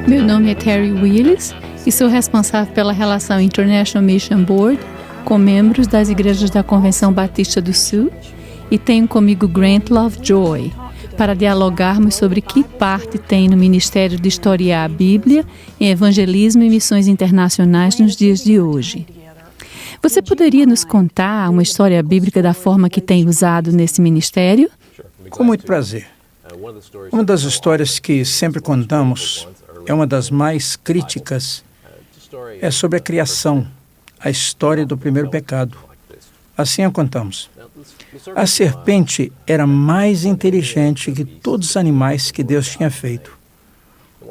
Meu nome é Terry Willis e sou responsável pela relação International Mission Board com membros das igrejas da Convenção Batista do Sul e tenho comigo Grant Lovejoy para dialogarmos sobre que parte tem no Ministério de Historiar a Bíblia em evangelismo e missões internacionais nos dias de hoje. Você poderia nos contar uma história bíblica da forma que tem usado nesse ministério? Com muito prazer. Uma das histórias que sempre contamos é uma das mais críticas. É sobre a criação, a história do primeiro pecado. Assim a contamos. A serpente era mais inteligente que todos os animais que Deus tinha feito.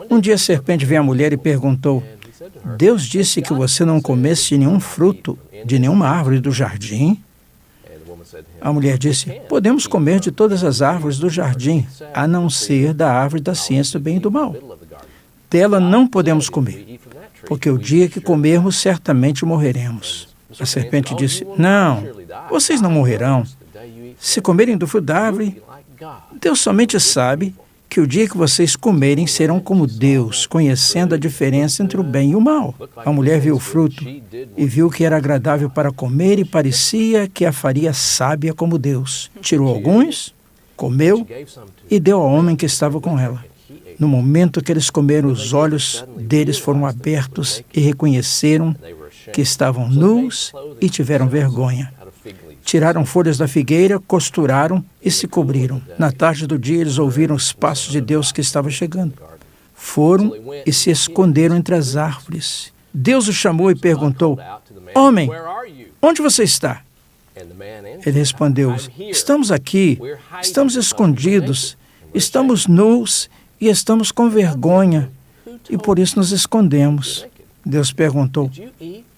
Um dia a serpente veio à mulher e perguntou: Deus disse que você não comesse de nenhum fruto, de nenhuma árvore do jardim? A mulher disse: podemos comer de todas as árvores do jardim, a não ser da árvore da ciência do bem e do mal. Dela não podemos comer, porque o dia que comermos, certamente morreremos. A serpente disse: não, vocês não morrerão. Se comerem do fruto da árvore, Deus somente sabe que o dia que vocês comerem serão como Deus, conhecendo a diferença entre o bem e o mal. A mulher viu o fruto e viu que era agradável para comer e parecia que a faria sábia como Deus. Tirou alguns, comeu e deu ao homem que estava com ela. No momento que eles comeram, os olhos deles foram abertos e reconheceram que estavam nus e tiveram vergonha. Tiraram folhas da figueira, costuraram e se cobriram. Na tarde do dia, eles ouviram os passos de Deus que estava chegando. Foram e se esconderam entre as árvores. Deus o chamou e perguntou: homem, onde você está? Ele respondeu: estamos aqui, estamos escondidos, estamos nus e estamos com vergonha, e por isso nos escondemos. Deus perguntou: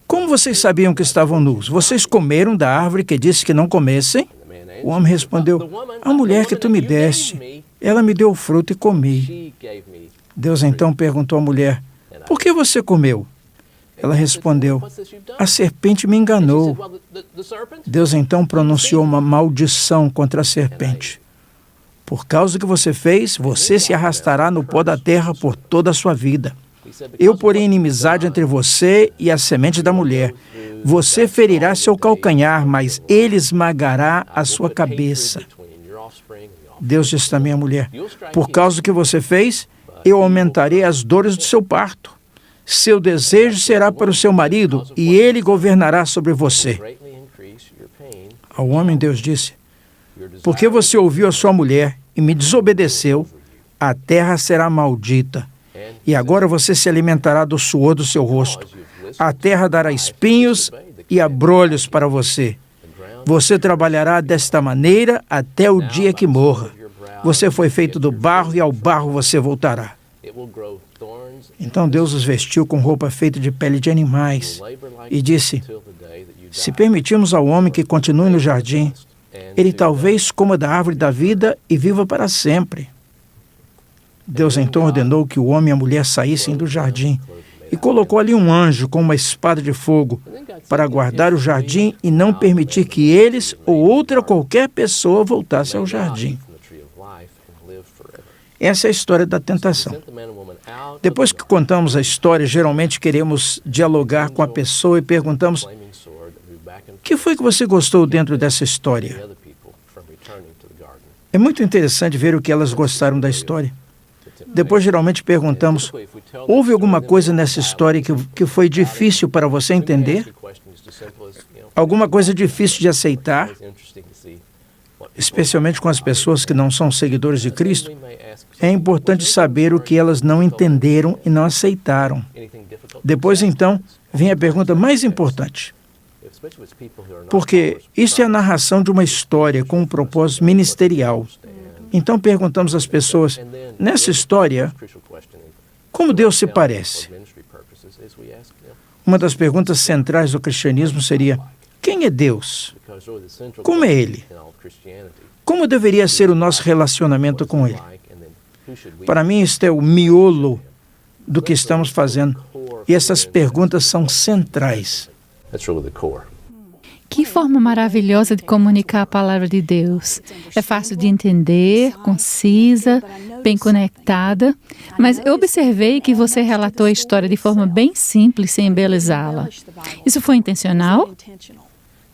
como vocês sabiam que estavam nus? Vocês comeram da árvore que disse que não comessem? O homem respondeu: a mulher que tu me deste, ela me deu o fruto e comi. Deus então perguntou à mulher: por que você comeu? Ela respondeu: a serpente me enganou. Deus então pronunciou uma maldição contra a serpente. Por causa do que você fez, você se arrastará no pó da terra por toda a sua vida. Eu porei inimizade entre você e a semente da mulher. Você ferirá seu calcanhar, mas ele esmagará a sua cabeça. Deus disse também à mulher: por causa do que você fez, eu aumentarei as dores do seu parto. Seu desejo será para o seu marido, e ele governará sobre você. Ao homem, Deus disse: porque você ouviu a sua mulher e me desobedeceu, a terra será maldita. E agora você se alimentará do suor do seu rosto. A terra dará espinhos e abrolhos para você. Você trabalhará desta maneira até o dia que morra. Você foi feito do barro e ao barro você voltará. Então Deus os vestiu com roupa feita de pele de animais e disse: se permitirmos ao homem que continue no jardim, ele talvez coma da árvore da vida e viva para sempre. Deus então ordenou que o homem e a mulher saíssem do jardim e colocou ali um anjo com uma espada de fogo para guardar o jardim e não permitir que eles ou outra qualquer pessoa voltasse ao jardim. Essa é a história da tentação. Depois que contamos a história, geralmente queremos dialogar com a pessoa e perguntamos: o que foi que você gostou dentro dessa história? É muito interessante ver o que elas gostaram da história. Depois, geralmente, perguntamos: houve alguma coisa nessa história que foi difícil para você entender? Alguma coisa difícil de aceitar? Especialmente com as pessoas que não são seguidores de Cristo, é importante saber o que elas não entenderam e não aceitaram. Depois, então, vem a pergunta mais importante. Porque isso é a narração de uma história com um propósito ministerial. Então perguntamos às pessoas: nessa história, como Deus se parece? Uma das perguntas centrais do cristianismo seria: quem é Deus? Como é Ele? Como deveria ser o nosso relacionamento com Ele? Para mim, este é o miolo do que estamos fazendo. E essas perguntas são centrais. Que forma maravilhosa de comunicar a palavra de Deus. É fácil de entender, concisa, bem conectada, mas eu observei que você relatou a história de forma bem simples, sem embelezá-la. Isso foi intencional?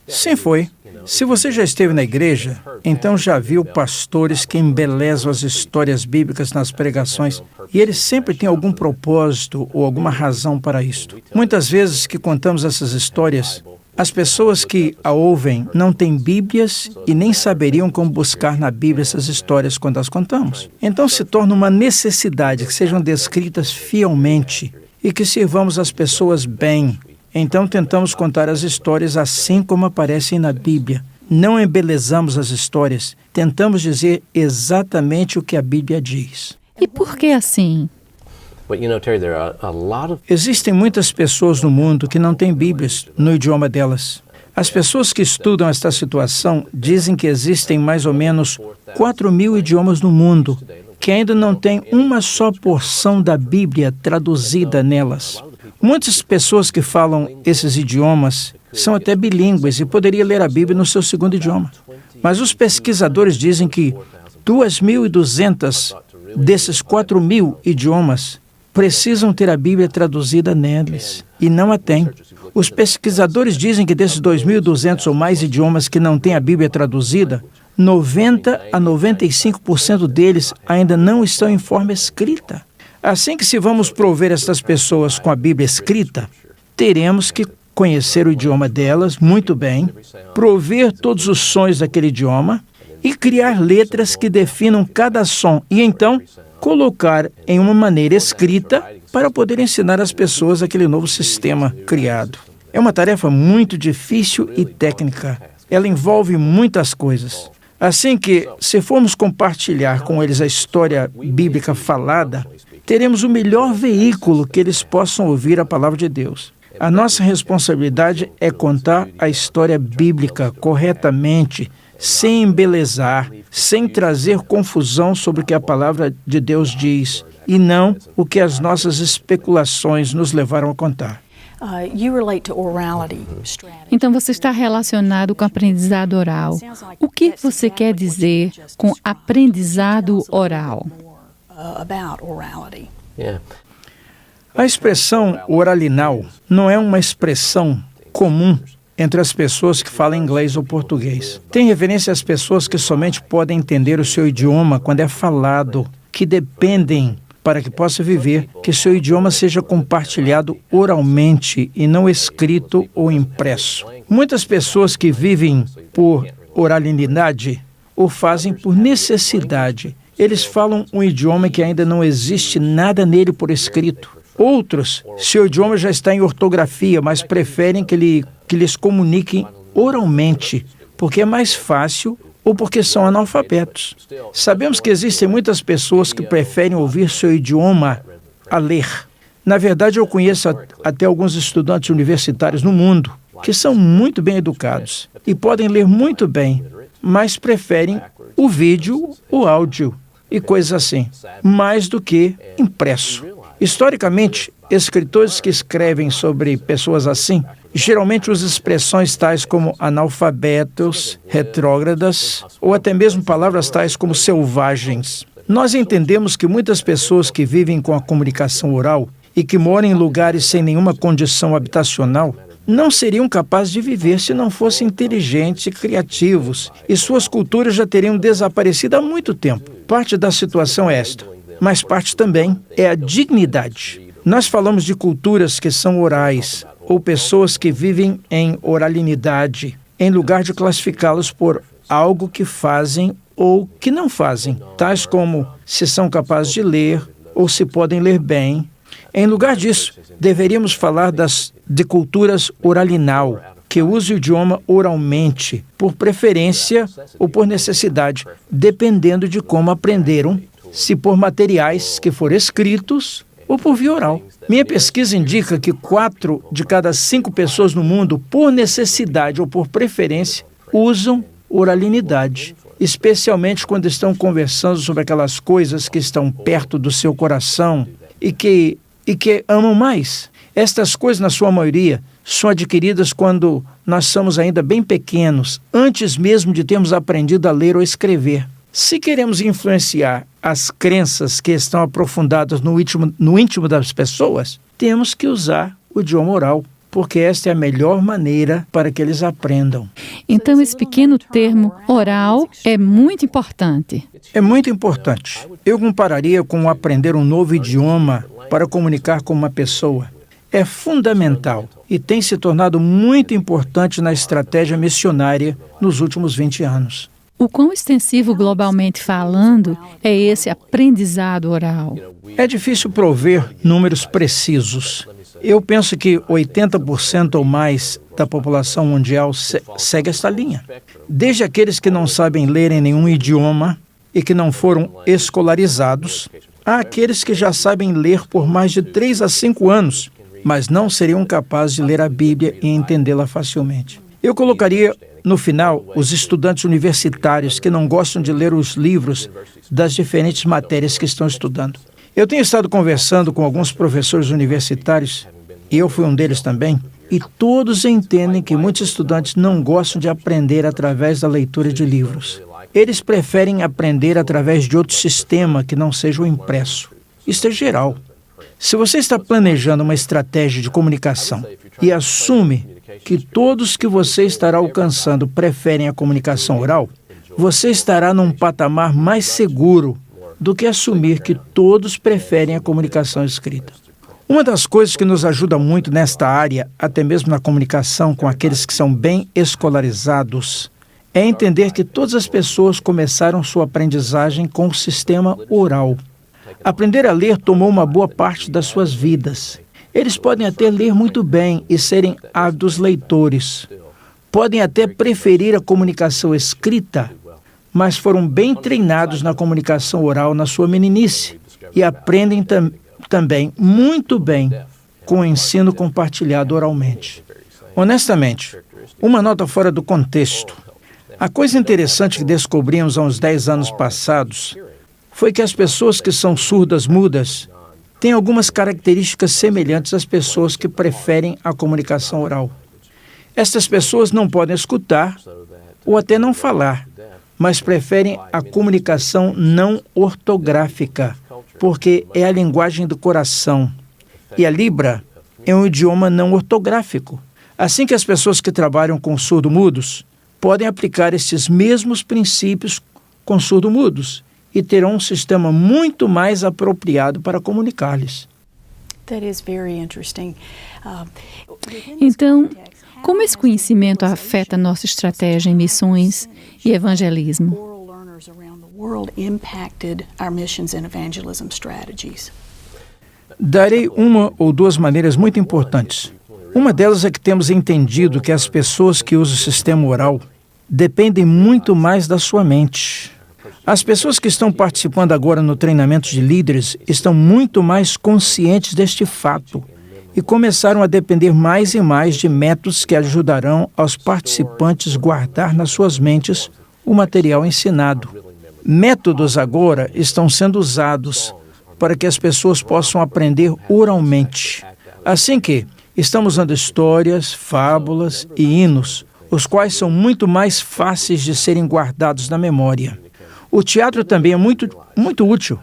Sim, foi. Se você já esteve na igreja, então já viu pastores que embelezam as histórias bíblicas nas pregações, e eles sempre têm algum propósito ou alguma razão para isto. Muitas vezes que contamos essas histórias, as pessoas que a ouvem não têm Bíblias e nem saberiam como buscar na Bíblia essas histórias quando as contamos. Então se torna uma necessidade que sejam descritas fielmente e que sirvamos as pessoas bem. Então tentamos contar as histórias assim como aparecem na Bíblia. Não embelezamos as histórias, tentamos dizer exatamente o que a Bíblia diz. E por que assim? Existem muitas pessoas no mundo que não têm Bíblias no idioma delas. As pessoas que estudam esta situação dizem que existem mais ou menos 4.000 idiomas no mundo que ainda não têm uma só porção da Bíblia traduzida nelas. Muitas pessoas que falam esses idiomas são até bilíngues e poderiam ler a Bíblia no seu segundo idioma. Mas os pesquisadores dizem que 2.200 desses 4.000 idiomas precisam ter a Bíblia traduzida neles, e não a têm. Os pesquisadores dizem que desses 2.200 ou mais idiomas que não têm a Bíblia traduzida, 90 a 95% deles ainda não estão em forma escrita. Assim que se vamos prover estas pessoas com a Bíblia escrita, teremos que conhecer o idioma delas muito bem, prover todos os sons daquele idioma e criar letras que definam cada som e então colocar em uma maneira escrita para poder ensinar às pessoas aquele novo sistema criado. É uma tarefa muito difícil e técnica. Ela envolve muitas coisas. Assim que, se formos compartilhar com eles a história bíblica falada, teremos o melhor veículo que eles possam ouvir a palavra de Deus. A nossa responsabilidade é contar a história bíblica corretamente, sem embelezar, sem trazer confusão sobre o que a palavra de Deus diz, e não o que as nossas especulações nos levaram a contar. Então você está relacionado com aprendizado oral. O que você quer dizer com aprendizado oral? A expressão oralinal não é uma expressão comum entre as pessoas que falam inglês ou português. Tem referência às pessoas que somente podem entender o seu idioma quando é falado, que dependem, para que possa viver, que seu idioma seja compartilhado oralmente e não escrito ou impresso. Muitas pessoas que vivem por oralidade o fazem por necessidade. Eles falam um idioma que ainda não existe nada nele por escrito. Outros, seu idioma já está em ortografia, mas preferem que lhes comuniquem oralmente, porque é mais fácil ou porque são analfabetos. Sabemos que existem muitas pessoas que preferem ouvir seu idioma a ler. Na verdade, eu conheço até alguns estudantes universitários no mundo que são muito bem educados e podem ler muito bem, mas preferem o vídeo, o áudio e coisas assim, mais do que impresso. Historicamente, escritores que escrevem sobre pessoas assim geralmente usam expressões tais como analfabetos, retrógradas, ou até mesmo palavras tais como selvagens. Nós entendemos que muitas pessoas que vivem com a comunicação oral e que moram em lugares sem nenhuma condição habitacional não seriam capazes de viver se não fossem inteligentes e criativos, e suas culturas já teriam desaparecido há muito tempo. Parte da situação é esta, mas parte também é a dignidade. Nós falamos de culturas que são orais, ou pessoas que vivem em oralinidade, em lugar de classificá-los por algo que fazem ou que não fazem, tais como se são capazes de ler ou se podem ler bem. Em lugar disso, deveríamos falar de culturas oralinal, que usam o idioma oralmente, por preferência ou por necessidade, dependendo de como aprenderam, se por materiais que foram escritos ou por via oral. Minha pesquisa indica que 4 de cada 5 pessoas no mundo, por necessidade ou por preferência, usam oralinidade, especialmente quando estão conversando sobre aquelas coisas que estão perto do seu coração e que amam mais. Estas coisas, na sua maioria, são adquiridas quando nós somos ainda bem pequenos, antes mesmo de termos aprendido a ler ou escrever. Se queremos influenciar as crenças que estão aprofundadas no íntimo das pessoas, temos que usar o idioma oral, porque esta é a melhor maneira para que eles aprendam. Então, esse pequeno termo oral é muito importante. É muito importante. Eu compararia com aprender um novo idioma para comunicar com uma pessoa. É fundamental e tem se tornado muito importante na estratégia missionária nos últimos 20 anos. O quão extensivo globalmente falando é esse aprendizado oral? É difícil prover números precisos. Eu penso que 80% ou mais da população mundial segue esta linha. Desde aqueles que não sabem ler em nenhum idioma e que não foram escolarizados, há aqueles que já sabem ler por mais de 3 a 5 anos, mas não seriam capazes de ler a Bíblia e entendê-la facilmente. Eu colocaria, no final, os estudantes universitários que não gostam de ler os livros das diferentes matérias que estão estudando. Eu tenho estado conversando com alguns professores universitários, e eu fui um deles também, e todos entendem que muitos estudantes não gostam de aprender através da leitura de livros. Eles preferem aprender através de outro sistema que não seja o impresso. Isso é geral. Se você está planejando uma estratégia de comunicação e assume que todos que você estará alcançando preferem a comunicação oral, você estará num patamar mais seguro do que assumir que todos preferem a comunicação escrita. Uma das coisas que nos ajuda muito nesta área, até mesmo na comunicação com aqueles que são bem escolarizados, é entender que todas as pessoas começaram sua aprendizagem com o sistema oral. Aprender a ler tomou uma boa parte das suas vidas. Eles podem até ler muito bem e serem ávidos leitores. Podem até preferir a comunicação escrita, mas foram bem treinados na comunicação oral na sua meninice e aprendem também muito bem com o ensino compartilhado oralmente. Honestamente, uma nota fora do contexto. A coisa interessante que descobrimos há uns 10 anos passados foi que as pessoas que são surdas mudas têm algumas características semelhantes às pessoas que preferem a comunicação oral. Estas pessoas não podem escutar ou até não falar, mas preferem a comunicação não ortográfica, porque é a linguagem do coração. E a Libra é um idioma não ortográfico. Assim que as pessoas que trabalham com surdo-mudos podem aplicar esses mesmos princípios com surdo-mudos e terão um sistema muito mais apropriado para comunicar-lhes. Então, como esse conhecimento afeta nossa estratégia em missões e evangelismo? Darei uma ou duas maneiras muito importantes. Uma delas é que temos entendido que as pessoas que usam o sistema oral dependem muito mais da sua mente. As pessoas que estão participando agora no treinamento de líderes estão muito mais conscientes deste fato e começaram a depender mais e mais de métodos que ajudarão aos participantes guardar nas suas mentes o material ensinado. Métodos agora estão sendo usados para que as pessoas possam aprender oralmente. Assim que estamos usando histórias, fábulas e hinos, os quais são muito mais fáceis de serem guardados na memória. O teatro também é muito útil,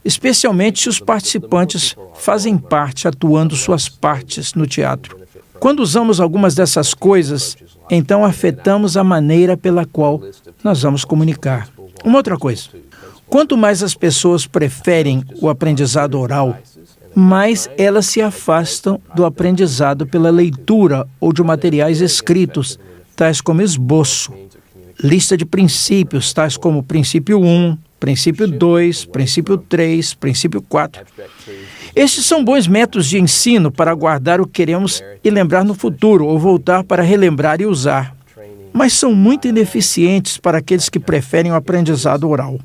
especialmente se os participantes fazem parte, atuando suas partes no teatro. Quando usamos algumas dessas coisas, então afetamos a maneira pela qual nós vamos comunicar. Uma outra coisa, quanto mais as pessoas preferem o aprendizado oral, mais elas se afastam do aprendizado pela leitura ou de materiais escritos, tais como esboço, lista de princípios, tais como princípio 1, princípio 2, princípio 3, princípio 4. Estes são bons métodos de ensino para guardar o que queremos e lembrar no futuro, ou voltar para relembrar e usar. Mas são muito ineficientes para aqueles que preferem o aprendizado oral.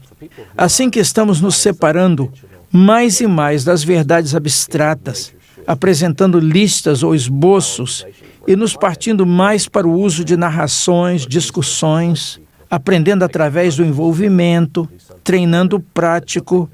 Assim que estamos nos separando mais e mais das verdades abstratas, apresentando listas ou esboços e nos partindo mais para o uso de narrações, discussões, aprendendo através do envolvimento, treinamento prático,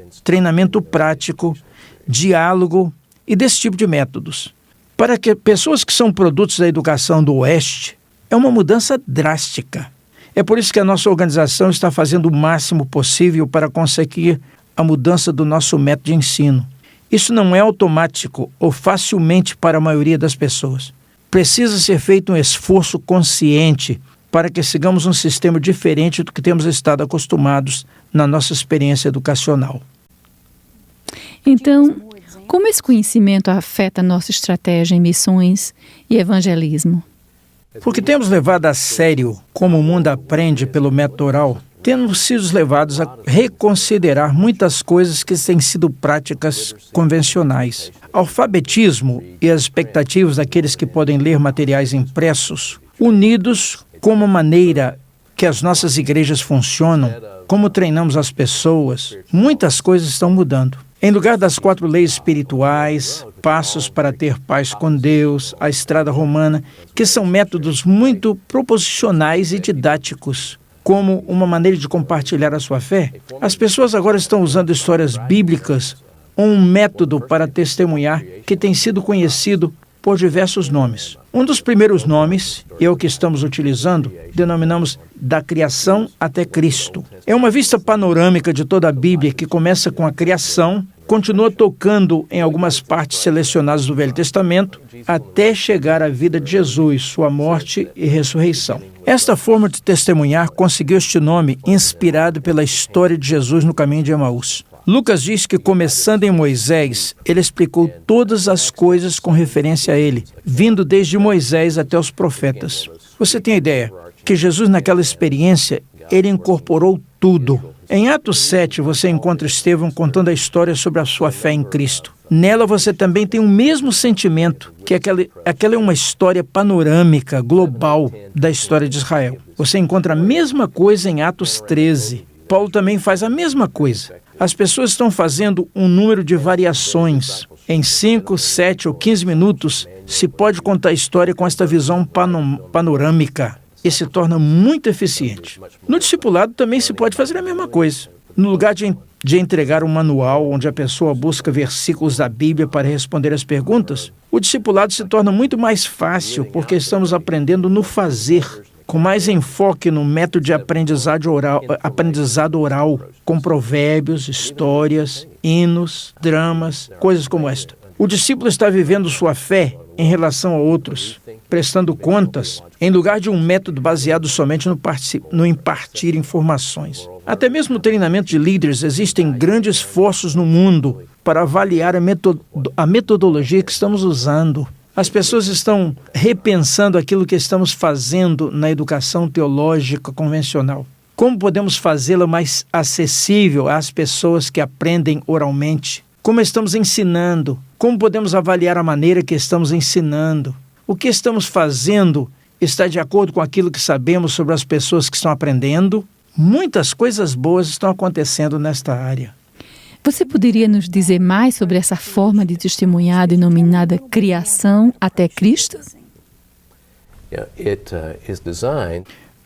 diálogo e desse tipo de métodos. Para que pessoas que são produtos da educação do Oeste, É uma mudança drástica. É por isso que a nossa organização está fazendo o máximo possível para conseguir a mudança do nosso método de ensino. Isso não é automático ou facilmente para a maioria das pessoas. Precisa ser feito um esforço consciente para que sigamos um sistema diferente do que temos estado acostumados na nossa experiência educacional. Então, como esse conhecimento afeta a nossa estratégia em missões e evangelismo? Porque temos levado a sério como o mundo aprende pelo método oral, temos sido levados a reconsiderar muitas coisas que têm sido práticas convencionais. Alfabetismo e as expectativas daqueles que podem ler materiais impressos, unidos com uma maneira que as nossas igrejas funcionam, como treinamos as pessoas, muitas coisas estão mudando. Em lugar das 4 leis espirituais, passos para ter paz com Deus, a estrada romana, que são métodos muito proposicionais e didáticos, como uma maneira de compartilhar a sua fé, as pessoas agora estão usando histórias bíblicas, um método para testemunhar que tem sido conhecido por diversos nomes. Um dos primeiros nomes, e é o que estamos utilizando, denominamos da criação até Cristo. É uma vista panorâmica de toda a Bíblia que começa com a criação, continua tocando em algumas partes selecionadas do Velho Testamento, até chegar à vida de Jesus, sua morte e ressurreição. Esta forma de testemunhar conseguiu este nome inspirado pela história de Jesus no caminho de Emaús. Lucas diz que, começando em Moisés, ele explicou todas as coisas com referência a ele, vindo desde Moisés até os profetas. Você tem a ideia que Jesus, naquela experiência, ele incorporou tudo. Em Atos 7, você encontra Estevão contando a história sobre a sua fé em Cristo. Nela você também tem o mesmo sentimento, que aquela é uma história panorâmica, global, da história de Israel. Você encontra a mesma coisa em Atos 13. Paulo também faz a mesma coisa. As pessoas estão fazendo um número de variações. Em 5, 7 ou 15 minutos, se pode contar a história com esta visão panorâmica e se torna muito eficiente. No discipulado também se pode fazer a mesma coisa. No lugar de entregar um manual onde a pessoa busca versículos da Bíblia para responder as perguntas, o discipulado se torna muito mais fácil porque estamos aprendendo no fazer, com mais enfoque no método de aprendizado oral, com provérbios, histórias, hinos, dramas, coisas como esta. O discípulo está vivendo sua fé em relação a outros, prestando contas, em lugar de um método baseado somente no impartir informações. Até mesmo no treinamento de líderes, existem grandes esforços no mundo para avaliar a metodologia que estamos usando. As pessoas estão repensando aquilo que estamos fazendo na educação teológica convencional. Como podemos fazê-la mais acessível às pessoas que aprendem oralmente? Como estamos ensinando? Como podemos avaliar a maneira que estamos ensinando? O que estamos fazendo está de acordo com aquilo que sabemos sobre as pessoas que estão aprendendo? Muitas coisas boas estão acontecendo nesta área. Você poderia nos dizer mais sobre essa forma de testemunhar denominada criação até Cristo?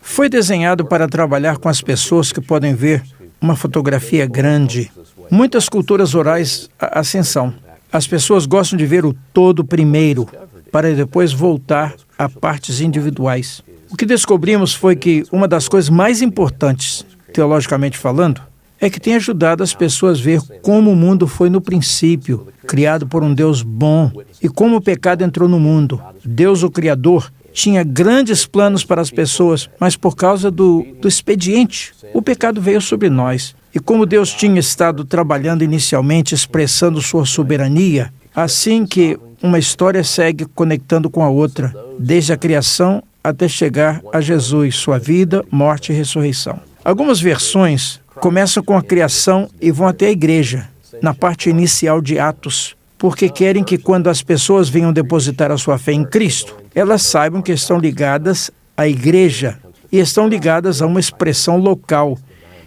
Foi desenhado para trabalhar com as pessoas que podem ver uma fotografia grande. Muitas culturas orais assim são. As pessoas gostam de ver o todo primeiro, para depois voltar a partes individuais. O que descobrimos foi que uma das coisas mais importantes, teologicamente falando, é que tem ajudado as pessoas a ver como o mundo foi no princípio, criado por um Deus bom, e como o pecado entrou no mundo. Deus, o Criador, tinha grandes planos para as pessoas, mas por causa do expediente, o pecado veio sobre nós. E como Deus tinha estado trabalhando inicialmente, expressando sua soberania, assim que uma história segue conectando com a outra, desde a criação até chegar a Jesus, sua vida, morte e ressurreição. Algumas versões começam com a criação e vão até a igreja, na parte inicial de Atos, porque querem que quando as pessoas venham depositar a sua fé em Cristo, elas saibam que estão ligadas à igreja e estão ligadas a uma expressão local,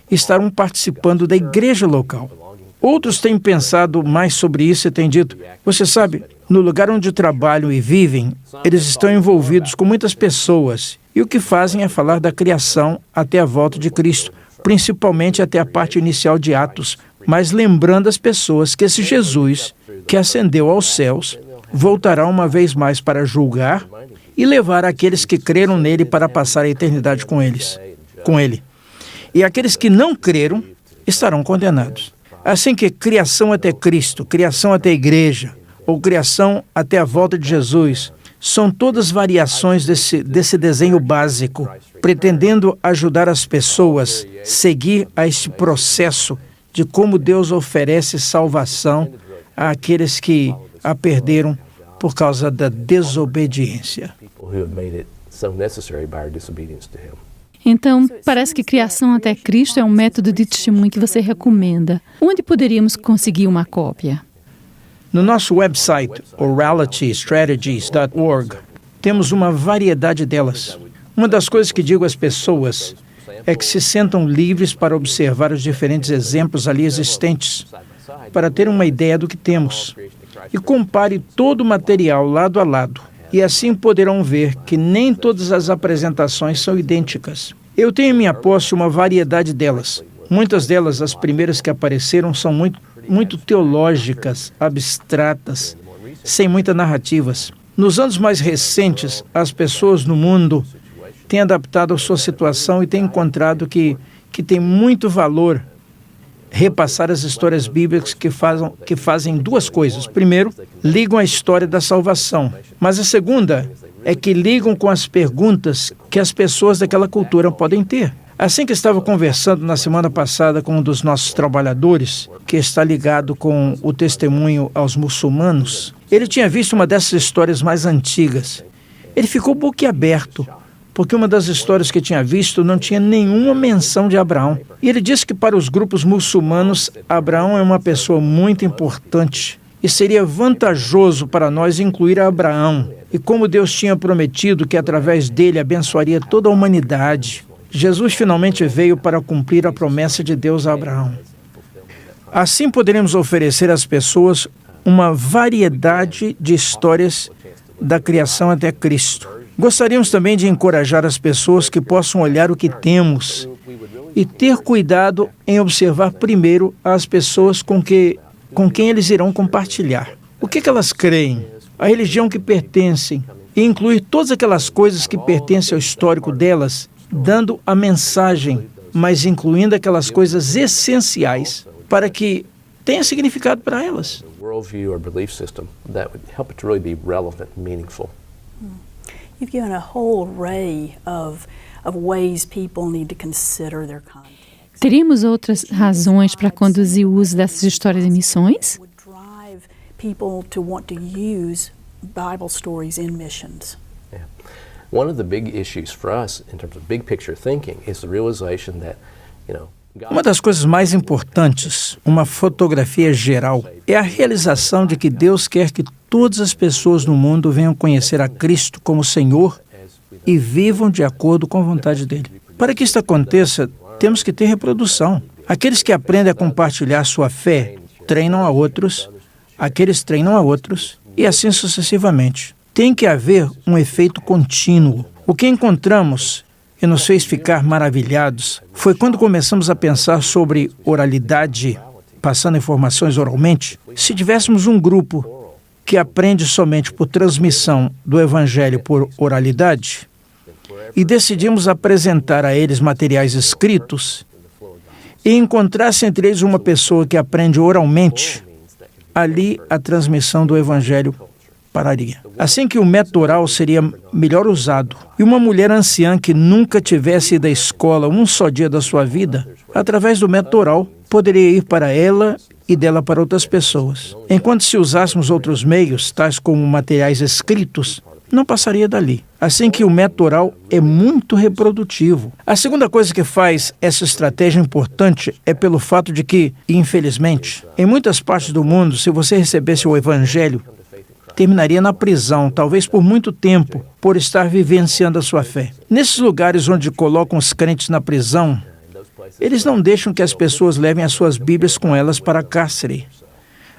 estarão participando da igreja local. Outros têm pensado mais sobre isso e têm dito, você sabe, no lugar onde trabalham e vivem, eles estão envolvidos com muitas pessoas e o que fazem é falar da criação até a volta de Cristo, principalmente até a parte inicial de Atos, mas lembrando as pessoas que esse Jesus, que ascendeu aos céus, voltará uma vez mais para julgar e levar aqueles que creram nele para passar a eternidade com ele. E aqueles que não creram estarão condenados. Assim que criação até Cristo, criação até a igreja, ou criação até a volta de Jesus, são todas variações desse desenho básico, pretendendo ajudar as pessoas a seguir a este processo de como Deus oferece salvação àqueles que a perderam por causa da desobediência. Então, parece que criação até Cristo é um método de testemunho que você recomenda. Onde poderíamos conseguir uma cópia? No nosso website, oralitystrategies.org, temos uma variedade delas. Uma das coisas que digo às pessoas é que se sentam livres para observar os diferentes exemplos ali existentes, para ter uma ideia do que temos, e compare todo o material lado a lado. E assim poderão ver que nem todas as apresentações são idênticas. Eu tenho em minha posse uma variedade delas. Muitas delas, as primeiras que apareceram, são muito teológicas, abstratas, sem muitas narrativas. Nos anos mais recentes, as pessoas no mundo têm adaptado a sua situação e têm encontrado que tem muito valor repassar as histórias bíblicas que fazem duas coisas. Primeiro, ligam a história da salvação, mas a segunda é que ligam com as perguntas que as pessoas daquela cultura podem ter. Assim que estava conversando na semana passada com um dos nossos trabalhadores, que está ligado com o testemunho aos muçulmanos, ele tinha visto uma dessas histórias mais antigas. Ele ficou boquiaberto, porque uma das histórias que tinha visto não tinha nenhuma menção de Abraão. E ele disse que para os grupos muçulmanos, Abraão é uma pessoa muito importante e seria vantajoso para nós incluir Abraão. E como Deus tinha prometido que através dele abençoaria toda a humanidade, Jesus finalmente veio para cumprir a promessa de Deus a Abraão. Assim poderemos oferecer às pessoas uma variedade de histórias da criação até Cristo. Gostaríamos também de encorajar as pessoas que possam olhar o que temos e ter cuidado em observar primeiro as pessoas com quem eles irão compartilhar. O que elas creem, a religião que pertencem, e incluir todas aquelas coisas que pertencem ao histórico delas, dando a mensagem, mas incluindo aquelas coisas essenciais para que tenha significado para elas. You've given a whole array of ways people need to consider their context. Teríamos outras razões para conduzir o uso dessas histórias de missões? Would drive people to want to use Bible stories in missions. Yeah. One of the big issues for us in terms of big picture thinking is the realization that, Uma das coisas mais importantes, uma fotografia geral, é a realização de que Deus quer que todas as pessoas no mundo venham conhecer a Cristo como Senhor e vivam de acordo com a vontade dele. Para que isso aconteça, temos que ter reprodução. Aqueles que aprendem a compartilhar sua fé treinam a outros, aqueles treinam a outros e assim sucessivamente. Tem que haver um efeito contínuo. O que encontramos e nos fez ficar maravilhados foi quando começamos a pensar sobre oralidade, passando informações oralmente. Se tivéssemos um grupo que aprende somente por transmissão do Evangelho por oralidade e decidimos apresentar a eles materiais escritos e encontrasse entre eles uma pessoa que aprende oralmente, ali a transmissão do Evangelho pararia. Assim que o método oral seria melhor usado. E uma mulher anciã que nunca tivesse ido à escola um só dia da sua vida, através do método oral, poderia ir para ela e dela para outras pessoas. Enquanto se usássemos outros meios, tais como materiais escritos, não passaria dali. Assim que o método oral é muito reprodutivo. A segunda coisa que faz essa estratégia importante é pelo fato de que, infelizmente, em muitas partes do mundo, se você recebesse o Evangelho, terminaria na prisão, talvez por muito tempo, por estar vivenciando a sua fé. Nesses lugares onde colocam os crentes na prisão, eles não deixam que as pessoas levem as suas Bíblias com elas para cárcere.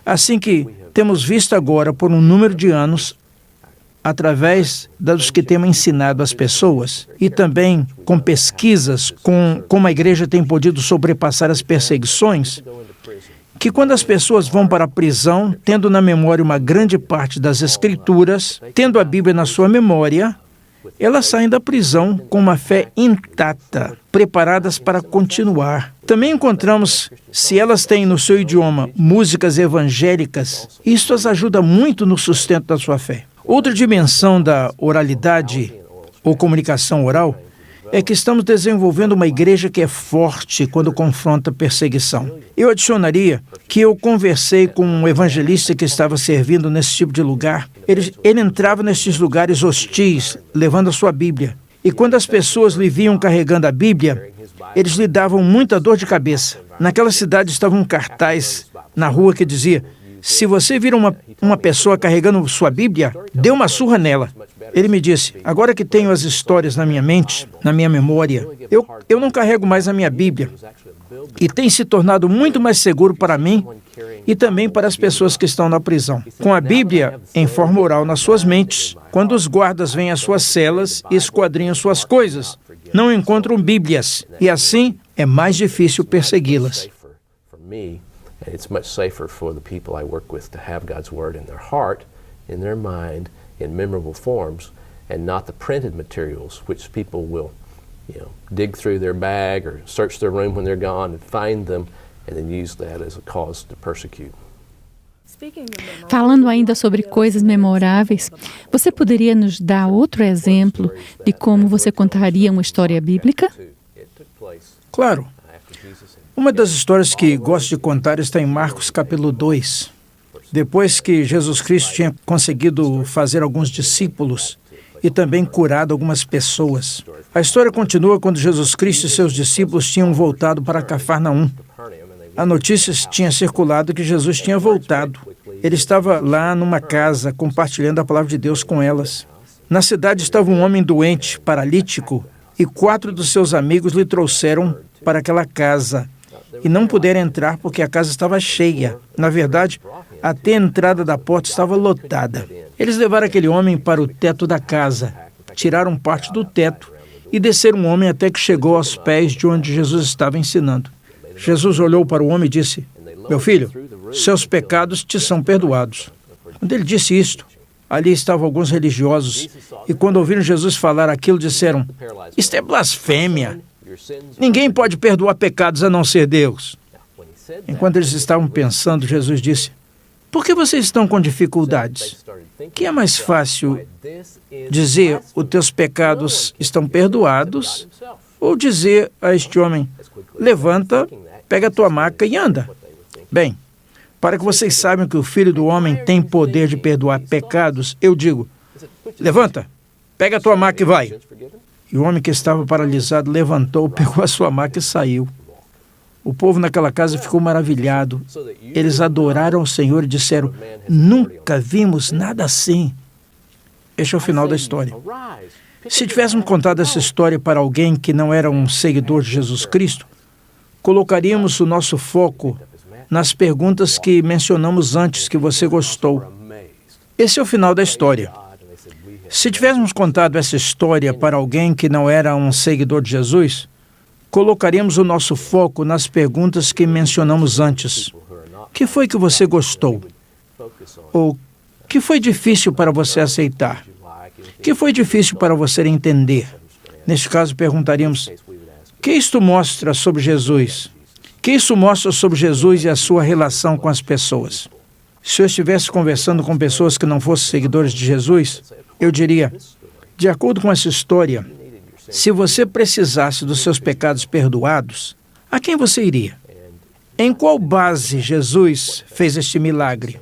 Assim que temos visto agora, por um número de anos, através dos que temos ensinado às pessoas e também com pesquisas, como a igreja tem podido sobrepassar as perseguições, que quando as pessoas vão para a prisão, tendo na memória uma grande parte das Escrituras, tendo a Bíblia na sua memória, elas saem da prisão com uma fé intacta, preparadas para continuar. Também encontramos, se elas têm no seu idioma músicas evangélicas, isso as ajuda muito no sustento da sua fé. Outra dimensão da oralidade ou comunicação oral é que estamos desenvolvendo uma igreja que é forte quando confronta perseguição. Eu adicionaria que eu conversei com um evangelista que estava servindo nesse tipo de lugar. Ele entrava nesses lugares hostis, levando a sua Bíblia. E quando as pessoas lhe viam carregando a Bíblia, eles lhe davam muita dor de cabeça. Naquela cidade estava um cartaz na rua que dizia: se você vir uma pessoa carregando sua Bíblia, dê uma surra nela. Ele me disse: agora que tenho as histórias na minha mente, na minha memória, eu não carrego mais a minha Bíblia. E tem se tornado muito mais seguro para mim e também para as pessoas que estão na prisão. Com a Bíblia em forma oral nas suas mentes, quando os guardas vêm às suas celas e esquadrinham suas coisas, não encontram Bíblias e assim é mais difícil persegui-las. And it's much safer for the people I work with to have God's Word in their heart, in their mind, in memorable forms, and not the printed materials which people will, dig through their bag or search their room when they're gone and find them and then use that as a cause to persecute. Falando ainda sobre coisas memoráveis, você poderia nos dar outro exemplo de como você contaria uma história bíblica? Claro. Uma das histórias que gosto de contar está em Marcos capítulo 2. Depois que Jesus Cristo tinha conseguido fazer alguns discípulos e também curado algumas pessoas. A história continua quando Jesus Cristo e seus discípulos tinham voltado para Cafarnaum. A notícia tinha circulado que Jesus tinha voltado. Ele estava lá numa casa, compartilhando a palavra de Deus com elas. Na cidade estava um homem doente, paralítico, e 4 dos seus amigos lhe trouxeram para aquela casa. E não puderam entrar porque a casa estava cheia. Na verdade, até a entrada da porta estava lotada. Eles levaram aquele homem para o teto da casa, tiraram parte do teto e desceram um homem até que chegou aos pés de onde Jesus estava ensinando. Jesus olhou para o homem e disse: meu filho, seus pecados te são perdoados. Quando ele disse isto, ali estavam alguns religiosos e quando ouviram Jesus falar aquilo, disseram: isto é blasfêmia. Ninguém pode perdoar pecados a não ser Deus. Enquanto eles estavam pensando, Jesus disse: por que vocês estão com dificuldades? Que é mais fácil dizer os teus pecados estão perdoados ou dizer a este homem: levanta, pega a tua maca e anda? Bem, para que vocês saibam que o Filho do Homem tem poder de perdoar pecados, eu digo: levanta, pega a tua maca e vai. E o homem que estava paralisado levantou, pegou a sua maca e saiu. O povo naquela casa ficou maravilhado. Eles adoraram o Senhor e disseram: nunca vimos nada assim. Este é o final da história. Se tivéssemos contado essa história para alguém que não era um seguidor de Jesus Cristo, colocaríamos o nosso foco nas perguntas que mencionamos antes que você gostou. Esse é o final da história. Se tivéssemos contado essa história para alguém que não era um seguidor de Jesus, colocaríamos o nosso foco nas perguntas que mencionamos antes. O que foi que você gostou? Ou que foi difícil para você aceitar? O que foi difícil para você entender? Neste caso, perguntaríamos: o que isto mostra sobre Jesus? O que isso mostra sobre Jesus e a sua relação com as pessoas? Se eu estivesse conversando com pessoas que não fossem seguidores de Jesus, eu diria: de acordo com essa história, se você precisasse dos seus pecados perdoados, a quem você iria? Em qual base Jesus fez este milagre?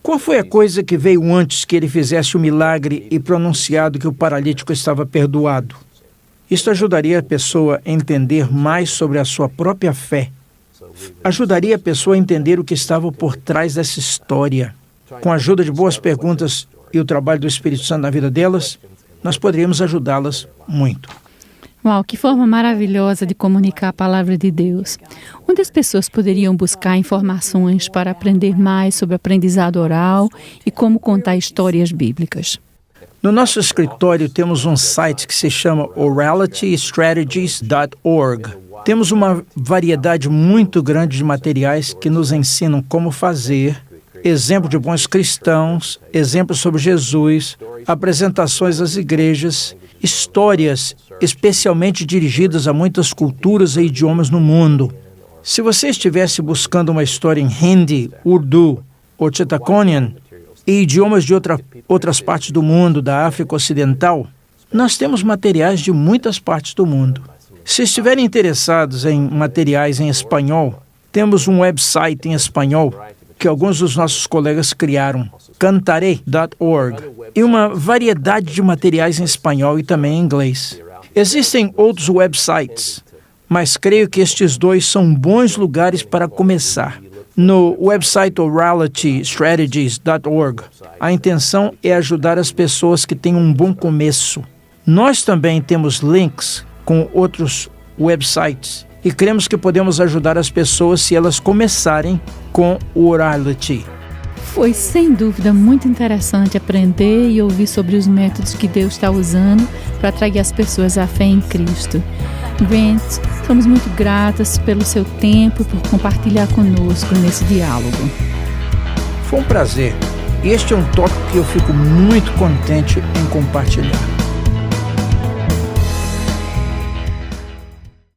Qual foi a coisa que veio antes que ele fizesse o milagre e pronunciado que o paralítico estava perdoado? Isto ajudaria a pessoa a entender mais sobre a sua própria fé. Ajudaria a pessoa a entender o que estava por trás dessa história. Com a ajuda de boas perguntas e o trabalho do Espírito Santo na vida delas, nós poderíamos ajudá-las muito. Uau, que forma maravilhosa de comunicar a palavra de Deus. Onde as pessoas poderiam buscar informações para aprender mais sobre aprendizado oral e como contar histórias bíblicas? No nosso escritório temos um site que se chama oralitystrategies.org. Temos uma variedade muito grande de materiais que nos ensinam como fazer, exemplo de bons cristãos, exemplos sobre Jesus, apresentações às igrejas histórias especialmente dirigidas a muitas culturas e idiomas no mundo. Se você estivesse buscando uma história em Hindi, Urdu ou Chittagonian e idiomas de outras partes do mundo, da África Ocidental, nós temos materiais de muitas partes do mundo. Se estiverem interessados em materiais em espanhol, temos um website em espanhol que alguns dos nossos colegas criaram, cantaré.org, e uma variedade de materiais em espanhol e também em inglês. Existem outros websites, mas creio que estes dois são bons lugares para começar. No website oralitystrategies.org, a intenção é ajudar as pessoas que têm um bom começo. Nós também temos links com outros websites e cremos que podemos ajudar as pessoas se elas começarem com o Orality. Foi sem dúvida muito interessante aprender e ouvir sobre os métodos que Deus está usando para atrair as pessoas à fé em Cristo. Grant, somos muito gratas pelo seu tempo e por compartilhar conosco nesse diálogo. Foi um prazer. Este é um tópico que eu fico muito contente em compartilhar.